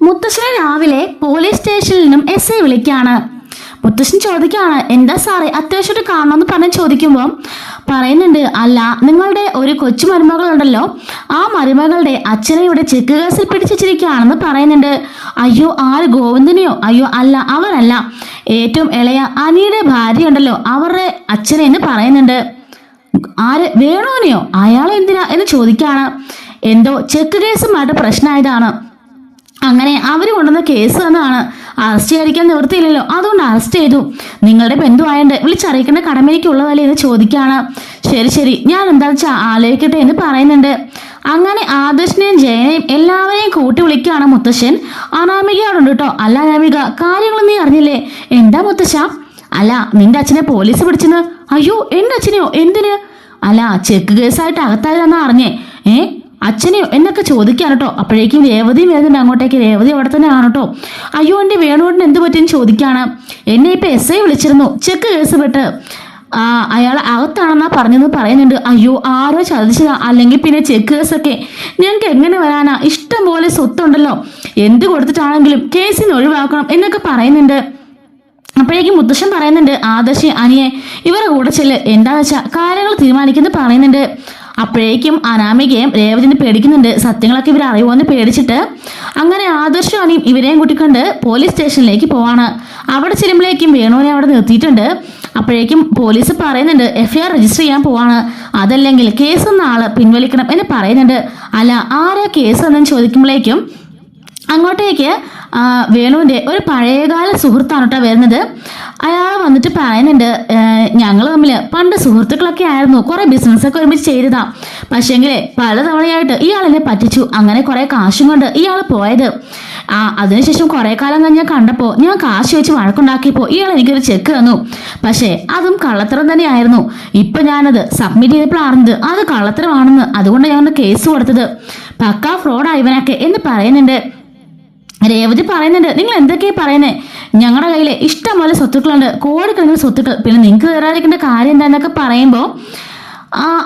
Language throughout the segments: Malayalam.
മുത്തശ്ശനെ രാവിലെ പോലീസ് സ്റ്റേഷനിൽ നിന്നും എസ് ഐ വിളിക്കാണ്. മുത്തശ്ശൻ ചോദിക്കാണ്, എന്താ സാറേ അത്യാവശ്യമായിട്ട് കാണണമെന്ന് പറഞ്ഞ് ചോദിക്കുമ്പോൾ പറയുന്നുണ്ട്, അല്ല നിങ്ങളുടെ ഒരു കൊച്ചു മരുമകളുണ്ടല്ലോ, ആ മരുമകളുടെ അച്ഛനെ ഇവിടെ ചെക്ക് കേസിൽ പിടിച്ചിരിക്കുകയാണെന്ന് പറയുന്നുണ്ട്. അയ്യോ ആര്, ഗോവിന്ദനെയോ? അയ്യോ അല്ല, അവരല്ല, ഏറ്റവും ഇളയ അനിയുടെ ഭാര്യ ഉണ്ടല്ലോ അവരുടെ അച്ഛനെ എന്ന് പറയുന്നുണ്ട്. ആര്, വേണോനെയോ? അയാളെ എന്തിനാ എന്ന് ചോദിക്കാണ്. എന്തോ ചെക്ക് കേസുമായിട്ട് പ്രശ്നമായതാണ്, അങ്ങനെ അവർ കൊണ്ടുവന്ന കേസ് തന്നെയാണ്, അറസ്റ്റ് ചെയ്യാതിരിക്കാൻ നിവൃത്തിയില്ലല്ലോ, അതുകൊണ്ട് അറസ്റ്റ് ചെയ്തു. നിങ്ങളുടെ ബന്ധുവായണ്ട് വിളിച്ചറിയിക്കേണ്ട കടമയ്ക്കുള്ളതല്ലേ എന്ന് ചോദിക്കാണ്. ശരി ശരി, ഞാൻ എന്താണെന്ന് വെച്ചാൽ ആലോചിക്കട്ടെ എന്ന് പറയുന്നുണ്ട്. അങ്ങനെ ആദർശിനെയും ജയനെയും എല്ലാവരെയും കൂട്ടി വിളിക്കുകയാണ് മുത്തശ്ശൻ. അനാമികയോടുണ്ട് കേട്ടോ. അല്ല അനാമിക, കാര്യങ്ങളൊന്നും നീ അറിഞ്ഞില്ലേ? എന്താ മുത്തശ്ശ? അല്ല നിന്റെ അച്ഛനെ പോലീസ് പിടിച്ചെന്ന്. അയ്യോ എന്റെ അച്ഛനെയോ? എന്തിന്? അല്ല ചെക്ക് കേസായിട്ട് അകത്തായതെന്നാ അറിഞ്ഞേ. അച്ഛനെയോ എന്നൊക്കെ ചോദിക്കാൻ കേട്ടോ. അപ്പോഴേക്കും രേവതിയും വരുന്നുണ്ട് അങ്ങോട്ടേക്ക്. രേവതി അവിടെ തന്നെ ആണ് കേട്ടോ. അയ്യോ എൻ്റെ വേണുവേട്ടന് എന്ത് പറ്റിയെന്ന് ചോദിക്കാണ്. എന്നെ ഇപ്പം എസ് ഐ വിളിച്ചിരുന്നു, ചെക്ക് കേസ് വിട്ട് അയാൾ അകത്താണെന്നാ പറഞ്ഞെന്ന് പറയുന്നുണ്ട്. അയ്യോ ആരോ ചതിച്ചതാ, അല്ലെങ്കിൽ പിന്നെ ചെക്ക് കേസൊക്കെ ഞങ്ങൾക്ക് എങ്ങനെ വരാനാ? ഇഷ്ടം പോലെ സ്വത്തുണ്ടല്ലോ, എന്ത് കൊടുത്തിട്ടാണെങ്കിലും കേസിന് ഒഴിവാക്കണം എന്നൊക്കെ പറയുന്നുണ്ട്. അപ്പോഴേക്കും മുത്തശ്ശൻ പറയുന്നുണ്ട്, ആദർശി അനിയെ ഇവരെ കൂടെ ചെല്ല്, എന്താണെന്ന് വെച്ചാൽ കാര്യങ്ങൾ തീരുമാനിക്കുന്നത് പറയുന്നുണ്ട്. അപ്പോഴേക്കും അനാമികയും രേവതിനെ പേടിക്കുന്നുണ്ട്, സത്യങ്ങളൊക്കെ ഇവർ അറിയുമെന്ന് പേടിച്ചിട്ട്. അങ്ങനെ ആദർശം അനിയും ഇവരെയും കൂട്ടിക്കൊണ്ട് പോലീസ് സ്റ്റേഷനിലേക്ക് പോവാണ്. അവിടെ ചെല്ലുമ്പോഴേക്കും വേണുവിനെ അവിടെ നിർത്തിയിട്ടുണ്ട്. അപ്പോഴേക്കും പോലീസ് പറയുന്നുണ്ട് FIR രജിസ്റ്റർ ചെയ്യാൻ പോവാണ്, അതല്ലെങ്കിൽ കേസ് ആള് പിൻവലിക്കണം എന്ന് പറയുന്നുണ്ട്. അല്ല ആരാ കേസ് എന്നു ചോദിക്കുമ്പോഴേക്കും അങ്ങോട്ടേക്ക് വേണുവിൻ്റെ ഒരു പഴയകാല സുഹൃത്താണ് കേട്ടോ വരുന്നത്. അയാൾ വന്നിട്ട് പറയുന്നുണ്ട്, ഞങ്ങൾ തമ്മിൽ പണ്ട് സുഹൃത്തുക്കളൊക്കെ ആയിരുന്നു, കുറെ ബിസിനസ്സൊക്കെ ഒരുമിച്ച് ചെയ്തതാ. പക്ഷേങ്കിൽ പലതവണയായിട്ട് ഇയാൾ എന്നെ പറ്റിച്ചു, അങ്ങനെ കുറെ കാശും കൊണ്ട് ഇയാൾ പോയത്. അതിനുശേഷം കുറെ കാലം കഴിഞ്ഞ് കണ്ടപ്പോൾ ഞാൻ കാശ് വെച്ച് വഴക്കുണ്ടാക്കിയപ്പോൾ ഇയാൾ എനിക്കൊരു ചെക്ക് തന്നു, പക്ഷേ അതും കള്ളത്തരം തന്നെയായിരുന്നു. ഇപ്പൊ ഞാനത് സബ്മിറ്റ് ചെയ്തപ്പോൾ അറിഞ്ഞത് അത് കള്ളത്തരമാണെന്ന്, അതുകൊണ്ട് ഞാൻ കേസ് കൊടുത്തത്. പക്കാ ഫ്രോഡാ ഇവനൊക്കെ എന്ന് പറയുന്നുണ്ട്. രേവതി പറയുന്നുണ്ട്, നിങ്ങൾ എന്തൊക്കെയാ പറയുന്നേ? ഞങ്ങളുടെ കയ്യിൽ ഇഷ്ടം പോലെ സ്വത്തുക്കളുണ്ട്, കോടിക്കണക്കിന് സ്വത്തുക്കൾ, പിന്നെ നിങ്ങൾക്ക് തരാതിരിക്കേണ്ട കാര്യം എന്താന്നൊക്കെ പറയുമ്പോൾ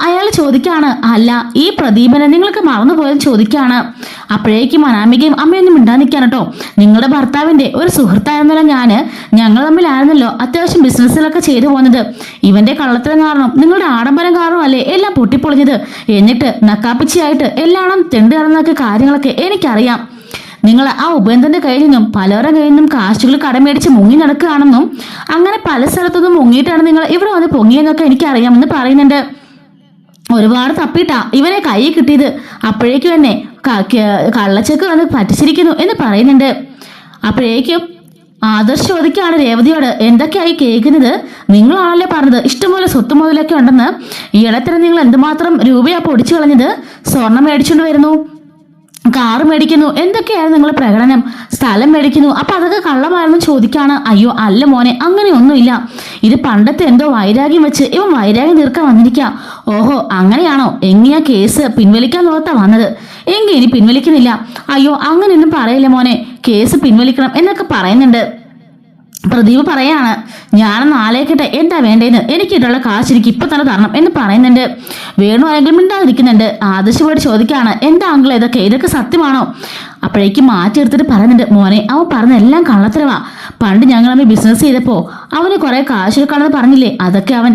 അയാൾ ചോദിക്കാണ്, അല്ല ഈ പ്രദീപനെ നിങ്ങൾക്ക് മറന്നുപോയെന്ന് ചോദിക്കാണ്. അപ്പോഴേക്കും അനാമികയും അമ്മയൊന്നും മിണ്ടാതിരിക്കാൻ കേട്ടോ. നിങ്ങളുടെ ഭർത്താവിന്റെ ഒരു സുഹൃത്തായിരുന്നല്ലോ ഞങ്ങൾ തമ്മിലായിരുന്നല്ലോ അത്യാവശ്യം ബിസിനസ്സിലൊക്കെ ചെയ്തു പോകുന്നത്. ഇവന്റെ കള്ളത്തരം കാരണം, നിങ്ങളുടെ ആഡംബരം കാരണം അല്ലേ എല്ലാം പൊട്ടിപ്പൊളിഞ്ഞത്. എന്നിട്ട് നക്കാപ്പിച്ചിയായിട്ട് എല്ലാം തെണ്ടി നടന്നൊക്കെ കാര്യങ്ങളൊക്കെ എനിക്കറിയാം. നിങ്ങൾ ആ ഉപേന്ദ്രന്റെ കയ്യിൽ നിന്നും പലരുടെ കയ്യിൽ നിന്നും കാശുകൾ കടമേടിച്ച് മുങ്ങി നടക്കുകയാണെന്നും, അങ്ങനെ പല സ്ഥലത്തുനിന്നും മുങ്ങിയിട്ടാണ് നിങ്ങൾ ഇവിടെ വന്ന് പൊങ്ങിയെന്നൊക്കെ എനിക്കറിയാമെന്ന് പറയുന്നുണ്ട്. ഒരുപാട് തപ്പിട്ടാ ഇവനെ കൈ കിട്ടിയത്, അപ്പോഴേക്കും എന്നെ കള്ളച്ചെക്ക് വന്ന് പറ്റിച്ചിരിക്കുന്നു എന്ന് പറയുന്നുണ്ട്. അപ്പോഴേക്കും ആദർശ് ചോദിക്കുകയാണ് രേവതിയോട്, എന്തൊക്കെയായി കേൾക്കുന്നത്? നിങ്ങളാണല്ലേ പറഞ്ഞത് ഇഷ്ടംപോലെ സ്വത്ത് മുതലൊക്കെ ഉണ്ടെന്ന്. ഈയിടത്തരം നിങ്ങൾ എന്തുമാത്രം രൂപയാ പൊടിച്ചു കളഞ്ഞത്? സ്വർണം മേടിച്ചുകൊണ്ട് വരുന്നു, കാറ് മേടിക്കുന്നു, എന്തൊക്കെയായിരുന്നു നിങ്ങൾ പ്രകടനം? സ്ഥലം മേടിക്കുന്നു, അപ്പൊ അതൊക്കെ കള്ളമായിരുന്നു ചോദിക്കാണ്. അയ്യോ അല്ല മോനെ, അങ്ങനെയൊന്നുമില്ല, ഇത് പണ്ടത്തെ എന്തോ വൈരാഗ്യം വെച്ച് ഇവൻ വൈരാഗ്യം തീർക്കാൻ വന്നിരിക്കുക. ഓഹോ അങ്ങനെയാണോ? എങ്ങനെയാ കേസ് പിൻവലിക്കാൻ നോർത്താ വന്നത്? എങ്കിൽ ഇനി പിൻവലിക്കുന്നില്ല. അയ്യോ അങ്ങനെയൊന്നും പറയില്ല മോനെ, കേസ് പിൻവലിക്കണം എന്നൊക്കെ പറയുന്നുണ്ട്. പ്രദീപ് പറയാണ്, ഞാനൊന്ന് ആലോചിക്കട്ടെ എന്താ വേണ്ടേന്ന്, എനിക്കിട്ടുള്ള കാശ് എനിക്ക് ഇപ്പൊ തന്നെ തരണം എന്ന് പറയുന്നുണ്ട്. വേണു ആരെങ്കിലും മിണ്ടാതിരിക്കുന്നുണ്ട്. ആദർശയോട് ചോദിക്കാണ്, എന്താ അങ്കിൾ ഇതൊക്കെ സത്യമാണോ? അപ്പോഴേക്കും മാറ്റിയെടുത്തിട്ട് പറയുന്നുണ്ട്, മോനെ അവൻ പറഞ്ഞ എല്ലാം കള്ളത്തരവാ. പണ്ട് ഞങ്ങൾ അവൻ ബിസിനസ് ചെയ്തപ്പോ അവന് കുറെ കാശ് എടുക്കാണെന്ന് പറഞ്ഞില്ലേ, അതൊക്കെ അവൻ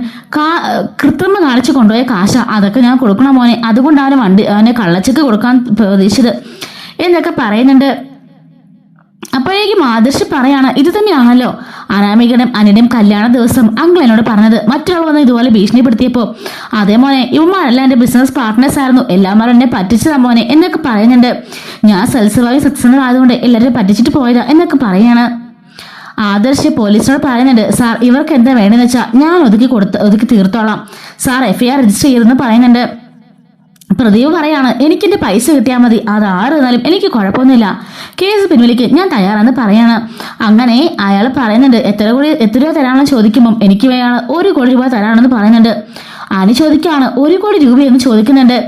കൃത്രിമ കാണിച്ച് കൊണ്ടുപോയ കാശാ, അതൊക്കെ ഞാൻ കൊടുക്കണം മോനെ, അതുകൊണ്ട് അവനെ കള്ളച്ചക്ക് കൊടുക്കാൻ പ്രതീക്ഷിച്ചത് എന്നൊക്കെ പറയുന്നുണ്ട്. അപ്പോഴേക്കും ആദർശ് പറയാണ്, ഇത് തന്നെയാണല്ലോ അനാമികയുടെയും അനിയുടെയും കല്യാണ ദിവസം അങ്കിൾ എന്നോട് പറഞ്ഞത്. മറ്റൊരാൾ വന്ന് ഇതുപോലെ ഭീഷണിപ്പെടുത്തിയപ്പോ, അതേ മോനെ ഇവന്മാരെല്ലാം എൻ്റെ ബിസിനസ് പാർട്ട്നേഴ്സ് ആയിരുന്നു, എല്ലാവരും എന്നെ പറ്റിച്ചതാ മോനെ എന്നൊക്കെ പറയുന്നുണ്ട്. ഞാൻ സെൽസുമായി സക്സസ്ഫുൾ ആയതുകൊണ്ട് എല്ലാവരും പറ്റിച്ചിട്ട് പോയതാ എന്നൊക്കെ പറയാണ്. ആദർശ് പോലീസിനോട് പറയുന്നുണ്ട്, സാർ ഇവർക്ക് എന്താ വേണമെന്ന് വെച്ചാൽ ഞാൻ ഒതുക്കി തീർത്തോളാം, സാർ FIR രജിസ്റ്റർ ചെയ്തെന്ന് പറയുന്നുണ്ട്. പ്രദീപ് പറയാണ്, എനിക്കെന്റെ പൈസ കിട്ടിയാൽ മതി, അത് ആര് തന്നാലും എനിക്ക് കുഴപ്പമൊന്നുമില്ല, കേസ് പിൻവലിക്ക് ഞാൻ തയ്യാറാന്ന് പറയാണ്. അങ്ങനെ അയാൾ പറയുന്നുണ്ട്, എത്ര രൂപ തരാണെന്ന് ചോദിക്കുമ്പോൾ എനിക്ക് വേണം 1 കോടി രൂപ തരാണെന്ന് പറയുന്നുണ്ട്. അനി ചോദിക്കാണ്, 1 കോടി രൂപയെന്ന് ചോദിക്കുന്നുണ്ട്.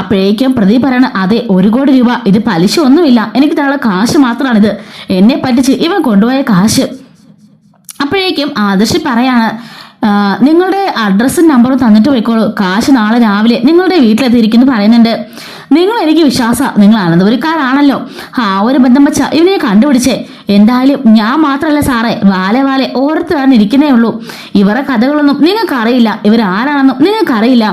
അപ്പോഴേക്കും പ്രദീപ് പറയണം, അതെ 1 കോടി രൂപ, ഇത് പലിശ ഒന്നുമില്ല, എനിക്ക് തരാനുള്ള കാശ് മാത്രമാണിത്, എന്നെ പറ്റിച്ച് ഇവൻ കൊണ്ടുപോയ കാശ്. അപ്പോഴേക്കും ആദർശ് പറയാണ്, നിങ്ങളുടെ അഡ്രസ്സും നമ്പറും തന്നിട്ട് പോയിക്കോളൂ, കാശ് നാളെ രാവിലെ നിങ്ങളുടെ വീട്ടിലെത്തിയിരിക്കുന്നു പറയുന്നുണ്ട്. നിങ്ങൾ എനിക്ക് വിശ്വാസം, നിങ്ങൾ അനന്തപുരിക്കാരാണല്ലോ. ആ ഒരു ബന്ധം വെച്ച ഇവനെ കണ്ടുപിടിച്ചേ. എന്തായാലും ഞാൻ മാത്രമല്ല സാറേ, വാലെ ഓർത്ത് ഇരിക്കുന്നേ ഉള്ളൂ. ഇവരുടെ കഥകളൊന്നും നിങ്ങൾക്കറിയില്ല, ഇവരാരാണെന്നും നിങ്ങൾക്കറിയില്ല.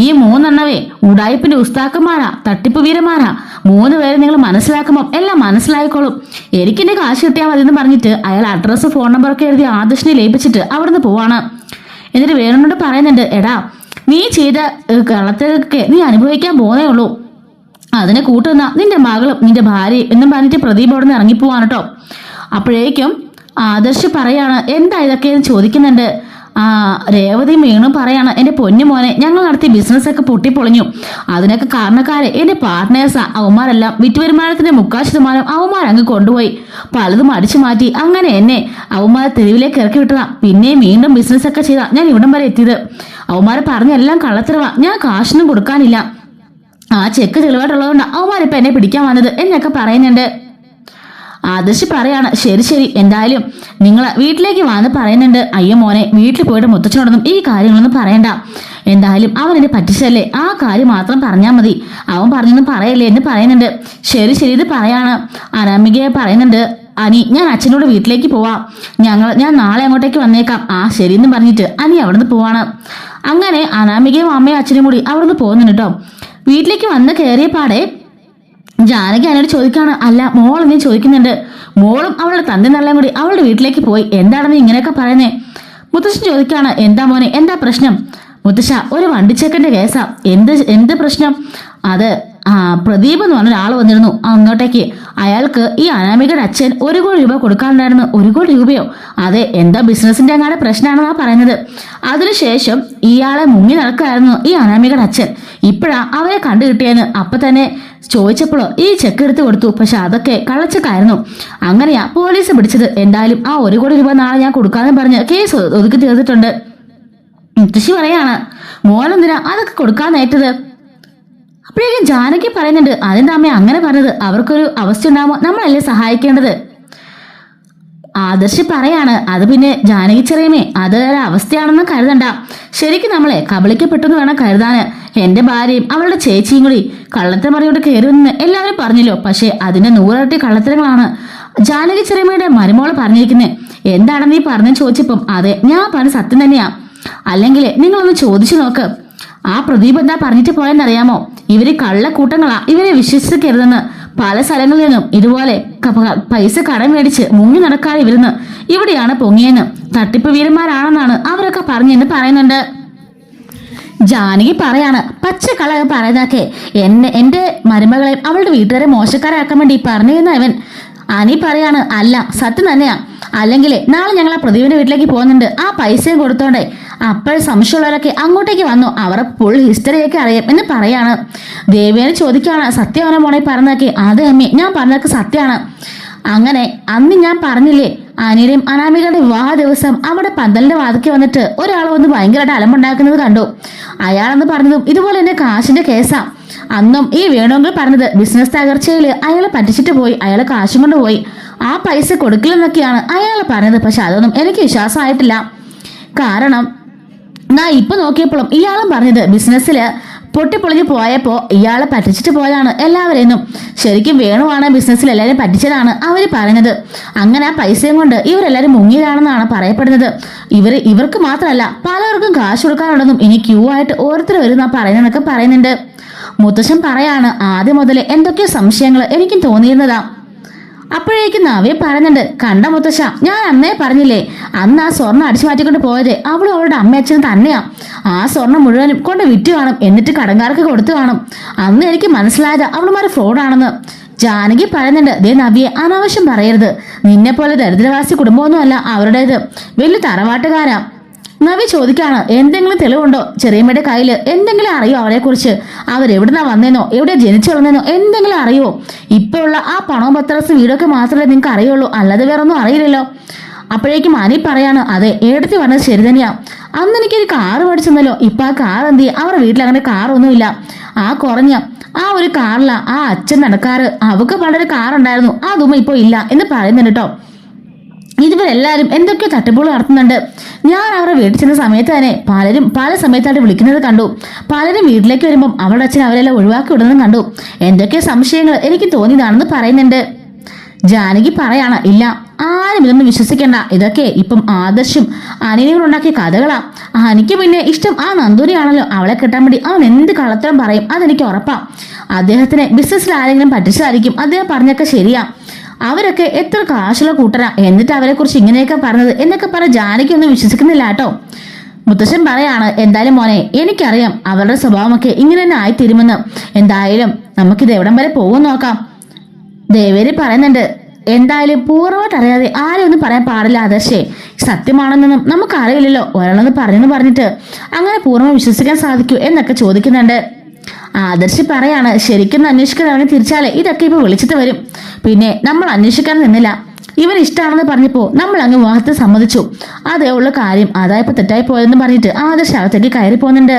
ഈ മൂന്നെണ്ണവേ ഉടായ്പിന്റെ ഉസ്താക്കന്മാരാ, തട്ടിപ്പ് വീരന്മാരാ. 3 പേരെ നിങ്ങൾ മനസ്സിലാക്കുമ്പോൾ എല്ലാം മനസ്സിലായിക്കോളും. എനിക്കെന്റെ കാശ് കിട്ടിയാൽ മതി എന്ന് പറഞ്ഞിട്ട് അയാൾ അഡ്രസ്സ് ഫോൺ നമ്പറൊക്കെ എഴുതി ആദർശിനെ ലയിപ്പിച്ചിട്ട് അവിടുന്ന് പോവാണ്. എന്നിട്ട് വേണുനോട് പറയുന്നുണ്ട്, എടാ നീ ചെയ്ത കള്ളത്തിലൊക്കെ നീ അനുഭവിക്കാൻ പോകുന്നേ ഉള്ളൂ. അതിനെ കൂട്ടുന്ന നിന്റെ മകളും നിന്റെ ഭാര്യയും എന്നും പറഞ്ഞിട്ട് പ്രദീപ് അവിടെ നിന്ന് ഇറങ്ങിപ്പോവാണ് കേട്ടോ. അപ്പോഴേക്കും ആദർശ് പറയാണ്, എന്താ ഇതൊക്കെ ചോദിക്കുന്നുണ്ട്. രേവതി വീണു പറയാണ്, എന്റെ പൊന്നു മോനെ, ഞങ്ങൾ നടത്തിയ ബിസിനസ്സൊക്കെ പൊട്ടിപ്പൊളിഞ്ഞു. അതിനൊക്കെ കാരണക്കാരെ എന്റെ പാർട്ട്നേഴ്സാ. അവന്മാരെല്ലാം വിറ്റുവരുമാനത്തിന്റെ 3/4 അവന്മാരങ്ങ് കൊണ്ടുപോയി. പലതും അടിച്ചു മാറ്റി. അങ്ങനെ എന്നെ അവന്മാരെ തെരുവിലേക്ക് ഇറക്കി വിട്ടതാ. പിന്നെ വീണ്ടും ബിസിനസ്സൊക്കെ ചെയ്താ ഞാൻ ഇവിടം വരെ എത്തിയത്. അവന്മാരെ പറഞ്ഞെല്ലാം കള്ളത്തരവാ. ഞാൻ കാശൊന്നും കൊടുക്കാനില്ല. ആ ചെക്ക് തെളിവായിട്ടുള്ളതുകൊണ്ട് അവന്മാരിപ്പോ എന്നെ പിടിക്കാൻ വന്നത് എന്നൊക്കെ പറയുന്നുണ്ട്. ആദർശ് പറയാണ്, ശരി എന്തായാലും നിങ്ങൾ വീട്ടിലേക്ക് വന്ന് പറയുന്നുണ്ട്. അയ്യോ മോനെ, വീട്ടിൽ പോയിട്ട് മുത്തച്ഛനോടൊന്നും ഈ കാര്യങ്ങളൊന്നും പറയണ്ട. എന്തായാലും അവൻ എന്നെ പറ്റിച്ചല്ലേ, ആ കാര്യം മാത്രം പറഞ്ഞാൽ മതി. അവൻ പറഞ്ഞൊന്നും പറയല്ലേ എന്ന് പറയുന്നുണ്ട്. ശരി ഇത് പറയാണ്. അനാമികയെ പറയുന്നുണ്ട്, അനി ഞാൻ അച്ഛനോട് വീട്ടിലേക്ക് പോവാം, ഞാൻ നാളെ അങ്ങോട്ടേക്ക് വന്നേക്കാം. ശരി എന്ന് പറഞ്ഞിട്ട് അനി അവിടുന്ന് പോവാണ്. അങ്ങനെ അനാമികയും അമ്മയും അച്ഛനും കൂടി അവിടുന്ന് പോകുന്നുണ്ട് കേട്ടോ. വീട്ടിലേക്ക് വന്ന് കയറിയ പാടെ ജാനകി എന്നോട് ചോദിക്കാണ്, അല്ല മോൾ നീ ചോദിക്കുന്നുണ്ട്. മോളും അവളുടെ തന്റെ നല്ലം കൂടി അവളുടെ വീട്ടിലേക്ക് പോയി. എന്താണെന്ന് ഇങ്ങനെയൊക്കെ പറയുന്നേ? മുത്തശ്ശൻ ചോദിക്കാണ്, എന്താ മോനെ, എന്താ പ്രശ്നം? മുത്തശ്ശ, ഒരു വണ്ടിച്ചേക്കന്റെ കേസാ. എന്ത് പ്രശ്നം? അത് പ്രദീപ് എന്ന് പറഞ്ഞ ഒരാൾ വന്നിരുന്നു അങ്ങോട്ടേക്ക്. അയാൾക്ക് ഈ അനാമികയുടെ അച്ഛൻ 1 കോടി രൂപ കൊടുക്കാനുണ്ടായിരുന്നു. 1 കോടി രൂപയോ? അതെ, എന്താ ബിസിനസിന്റെ അങ്ങാടെ പ്രശ്നമാണെന്നാ പറയുന്നത്. അതിനുശേഷം ഇയാളെ മുങ്ങി നടക്കായിരുന്നു ഈ അനാമികയുടെ അച്ഛൻ. ഇപ്പോഴാ അവരെ കണ്ടു കിട്ടിയെന്ന്. അപ്പൊ തന്നെ ചോദിച്ചപ്പോഴോ ഈ ചെക്ക് എടുത്ത് കൊടുത്തു. പക്ഷെ അതൊക്കെ കള്ളച്ചെക്കായിരുന്നു. അങ്ങനെയാ പോലീസ് പിടിച്ചത്. എന്തായാലും ആ 1 കോടി രൂപ നാളെ ഞാൻ കൊടുക്കാന്ന് പറഞ്ഞ് കേസ് ഒതുക്കി തീർത്തിട്ടുണ്ട്. മുത്തശ്ശി പറയാണ്, മോനെന്തിനാ അതൊക്കെ കൊടുക്കാൻ നേറ്റത്? അപ്പോഴേക്കും ജാനകി പറയുന്നുണ്ട്, അതെന്താ അമ്മ അങ്ങനെ പറഞ്ഞത്? അവർക്കൊരു അവസ്ഥ ഉണ്ടാകുമ്പോൾ നമ്മളല്ലേ സഹായിക്കേണ്ടത്? ആദർശ് പറയാണ്, അത് പിന്നെ ജാനകി ചെറിയമേ, അത് ഒരു അവസ്ഥയാണെന്ന് കരുതണ്ട. ശരിക്കും നമ്മളെ കബളിക്കപ്പെട്ടെന്ന് വേണം കരുതാന്. എന്റെ ഭാര്യയും അവളുടെ ചേച്ചിയും കൂടി കള്ളത്തരം മറിയോട്ട് കയറുമെന്ന് എല്ലാവരും പറഞ്ഞല്ലോ. പക്ഷെ അതിന്റെ 100 ഇരട്ടി കള്ളത്തരങ്ങളാണ് ജാനകി ചെറിയമ്മയുടെ മരുമോള് പറഞ്ഞിരിക്കുന്നത്. എന്താണെന്ന് നീ പറഞ്ഞു ചോദിച്ചപ്പം അതെ, ഞാൻ പറഞ്ഞ സത്യം തന്നെയാ. അല്ലെങ്കിൽ നിങ്ങളൊന്ന് ചോദിച്ചു നോക്ക്. ആ പ്രദീപ് എന്താ പറഞ്ഞിട്ട് പോയെന്നറിയാമോ? ഇവര് കള്ളക്കൂട്ടങ്ങളാ, ഇവരെ വിശ്വസിക്കരുതെന്ന്. പല സ്ഥലങ്ങളിൽ നിന്നും ഇതുപോലെ പൈസ കടം മേടിച്ച് മുങ്ങി നടക്കാതെ ഇവരുന്ന് ഇവിടെയാണ് പൊങ്ങിയെന്ന്. തട്ടിപ്പ് വീരന്മാരാണെന്നാണ് അവരൊക്കെ പറഞ്ഞെന്ന് പറയുന്നുണ്ട്. ജാനകി പറയാണ്, പച്ചക്കള പറയുന്നതൊക്കെ എന്റെ മരുമകളെ അവളുടെ വീട്ടുകാരെ മോശക്കാരാക്കാൻ വേണ്ടി പറഞ്ഞിരുന്ന ഇവൻ. അനി പറയാണ്, അല്ല സത്യം തന്നെയാ. അല്ലെങ്കിൽ നാളെ ഞങ്ങൾ ആ പ്രദീപിന്റെ വീട്ടിലേക്ക് പോകുന്നുണ്ട്. ആ പൈസയും കൊടുത്തോണ്ടേ അപ്പോൾ സംശയമുള്ളവരൊക്കെ അങ്ങോട്ടേക്ക് വന്നു. അവരെ ഫുൾ ഹിസ്റ്ററിയൊക്കെ അറിയാം എന്ന് പറയാണ്. ദേവിയെ ചോദിക്കുകയാണ്, സത്യമാണോ മോളെ പറഞ്ഞതൊക്കെ? അതെ അമ്മേ, ഞാൻ പറഞ്ഞതൊക്കെ സത്യമാണ്. അങ്ങനെ അന്ന് ഞാൻ പറഞ്ഞില്ലേ, അനിയുടെയും അനാമികയുടെ വിവാഹ ദിവസം അവിടെ പന്തലിന്റെ വാതിക്ക് വന്നിട്ട് ഒരാൾ വന്ന് ഭയങ്കരമായിട്ട് അലമ്പുണ്ടാക്കുന്നത് കണ്ടു. അയാളെന്ന് പറഞ്ഞതും ഇതുപോലെ എന്റെ കാശിന്റെ കേസാ. അന്നും ഈ വേണമെങ്കിൽ പറഞ്ഞത് ബിസിനസ് തകർച്ചയിൽ അയാളെ പറ്റിച്ചിട്ട് പോയി, അയാളെ കാശും കൊണ്ട് പോയി, ആ പൈസ കൊടുക്കില്ലെന്നൊക്കെയാണ് അയാൾ പറഞ്ഞത്. പക്ഷെ അതൊന്നും എനിക്ക് വിശ്വാസമായിട്ടില്ല. കാരണം ഞാൻ ഇപ്പൊ നോക്കിയപ്പോഴും ഇയാളും പറഞ്ഞത് ബിസിനസ്സില് പൊട്ടിപ്പൊളിഞ്ഞ് പോയപ്പോ ഇയാളെ പറ്റിച്ചിട്ട് പോയതാണ് എല്ലാവരെയും. ശരിക്കും വേണുവാണ് ബിസിനസ്സിൽ എല്ലാവരും പറ്റിച്ചതാണ് അവര് പറയുന്നത്. അങ്ങനെ ആ പൈസയും കൊണ്ട് ഇവരെല്ലാരും മുങ്ങിയതാണെന്നാണ് പറയപ്പെടുന്നത്. ഇവർക്ക് മാത്രമല്ല പലർക്കും കാശ് കൊടുക്കാനുണ്ടെന്നും ഇനി ക്യൂ ആയിട്ട് ഓരോരുത്തർ വരുന്ന പറയുന്നതൊക്കെ പറയുന്നുണ്ട്. മുത്തശ്ശൻ പറയാണ്, ആദ്യം മുതലേ എന്തൊക്കെയോ സംശയങ്ങൾ എനിക്കും തോന്നിയിരുന്നതാ. അപ്പോഴേക്കും നവ്യ പറയുന്നുണ്ട്, കണ്ട മുത്തശ്ശ, ഞാൻ അന്നേ പറഞ്ഞില്ലേ, അന്ന് ആ സ്വർണ്ണം അടിച്ചു മാറ്റിക്കൊണ്ട് പോയത് അവളും അവളുടെ അമ്മയച്ഛനും തന്നെയാ. ആ സ്വർണ്ണം മുഴുവനും കൊണ്ട് വിറ്റ് കാണും, എന്നിട്ട് കടങ്കാർക്ക് കൊടുത്തു കാണും. അന്ന് എനിക്ക് മനസ്സിലായത് അവളുമാര് ഫ്രോഡാണെന്ന്. ജാനകി പറയുന്നുണ്ട്, ദേ നവ്യെ, അനാവശ്യം പറയരുത്. നിന്നെ പോലെ ദരിദ്രവാസി കുടുംബമൊന്നും അല്ല അവരുടേത്, വലിയ തറവാട്ടുകാരാ. നവി ചോദിക്കാണ്, എന്തെങ്കിലും തെളിവുണ്ടോ ചെറിയമ്മയുടെ കയ്യിൽ? എന്തെങ്കിലും അറിയോ അവരെ കുറിച്ച്? അവരെവിടുന്നാ വന്നേന്നോ, എവിടെ ജനിച്ചു വളർന്നേന്നോ എന്തെങ്കിലും അറിയോ? ഇപ്പൊ ഉള്ള ആ പണവും പത്രസ് വീടൊക്കെ മാത്രമേ നിങ്ങൾക്ക് അറിയുള്ളൂ, അല്ലാതെ വേറൊന്നും അറിയില്ലല്ലോ. അപ്പോഴേക്കും അനി പറയാണ്, അതെ ഏടത്തി പറഞ്ഞത് ശരി തന്നെയാ. അന്ന് എനിക്കൊരു കാറ് മേടിച്ചെന്നല്ലോ, ഇപ്പൊ ആ കാർ എന്ത് ചെയ്യും? അവരുടെ വീട്ടിൽ അങ്ങനെ കാറൊന്നുമില്ല. ആ കുറഞ്ഞ ആ ഒരു കാറില ആ അച്ഛൻ നടക്കാറ്. അവക്ക് വളരെ കാറുണ്ടായിരുന്നു, അതൊന്നും ഇപ്പൊ ഇല്ല എന്ന് പറയുന്നുണ്ട് കേട്ടോ. ഇതുവരെല്ലാരും എന്തൊക്കെയോ തട്ടിപ്പുകൾ നടത്തുന്നുണ്ട്. ഞാൻ അവരുടെ വീട്ടിൽ ചെന്ന സമയത്ത് തന്നെ പലരും പല സമയത്തായിട്ട് വിളിക്കുന്നത് കണ്ടു. പലരും വീട്ടിലേക്ക് വരുമ്പം അവരുടെ അച്ഛൻ അവരെല്ലാം ഒഴിവാക്കി വിടുന്നതും കണ്ടു. എന്തൊക്കെ സംശയങ്ങൾ എനിക്ക് തോന്നിയതാണെന്ന് പറയുന്നുണ്ട്. ജാനകി പറയാണ്, ഇല്ല, ആരും ഇതൊന്നും വിശ്വസിക്കണ്ട. ഇതൊക്കെ ഇപ്പം ആദർശും അനിയനും ഉണ്ടാക്കിയ കഥകളാ. എനിക്ക് പിന്നെ ഇഷ്ടം ആ നന്ദൂരിയാണല്ലോ. അവളെ കിട്ടാൻ വേണ്ടി അവൻ എന്ത് കള്ളത്തരം പറയും, അതെനിക്ക് ഉറപ്പാ. അദ്ദേഹത്തിന് ബിസിനസ്സിൽ ആരെങ്കിലും പറ്റിച്ചതായിരിക്കും. അദ്ദേഹം പറഞ്ഞൊക്കെ ശരിയാ. അവരൊക്കെ എത്ര കാശുള്ള കൂട്ടരാ, എന്നിട്ട് അവരെ കുറിച്ച് ഇങ്ങനെയൊക്കെ പറഞ്ഞത് എന്നൊക്കെ പറഞ്ഞ ജാനകി ഒന്നും വിശ്വസിക്കുന്നില്ല കേട്ടോ. മുത്തശ്ശൻ പറയാണ്, എന്തായാലും മോനെ, എനിക്കറിയാം അവരുടെ സ്വഭാവമൊക്കെ ഇങ്ങനെ തന്നെ ആയിത്തീരുമെന്ന്. എന്തായാലും നമുക്കിത് എവിടം വരെ പോകും നോക്കാം. ദേവേരി പറയുന്നുണ്ട്, എന്തായാലും പൂർണ്ണമായിട്ട് അറിയാതെ ആരും ഒന്നും പറയാൻ പാടില്ല ആദർശേ. സത്യമാണെന്നൊന്നും നമുക്കറിയില്ലല്ലോ. ഒരാളെന്ന് പറഞ്ഞിട്ട് അങ്ങനെ പൂർണ്ണമായി വിശ്വസിക്കാൻ സാധിക്കൂ എന്നൊക്കെ ചോദിക്കുന്നുണ്ട്. ആദർശ് പറയാണ്, ശരിക്കും അന്വേഷിക്കാൻ അവനെ തിരിച്ചാലേ ഇതൊക്കെ ഇപ്പൊ വിളിച്ചിട്ട് വരും. പിന്നെ നമ്മൾ അന്വേഷിക്കാൻ നിന്നില്ല. ഇവൻ ഇഷ്ടമാണെന്ന് പറഞ്ഞപ്പോ നമ്മൾ അങ്ങ് വിവാഹത്തെ സമ്മതിച്ചു. അതേ ഉള്ള കാര്യം. അതായപ്പോ തെറ്റായി പോയെന്ന് പറഞ്ഞിട്ട് ആദർശ് അകത്തേക്ക് കയറി പോകുന്നുണ്ട്.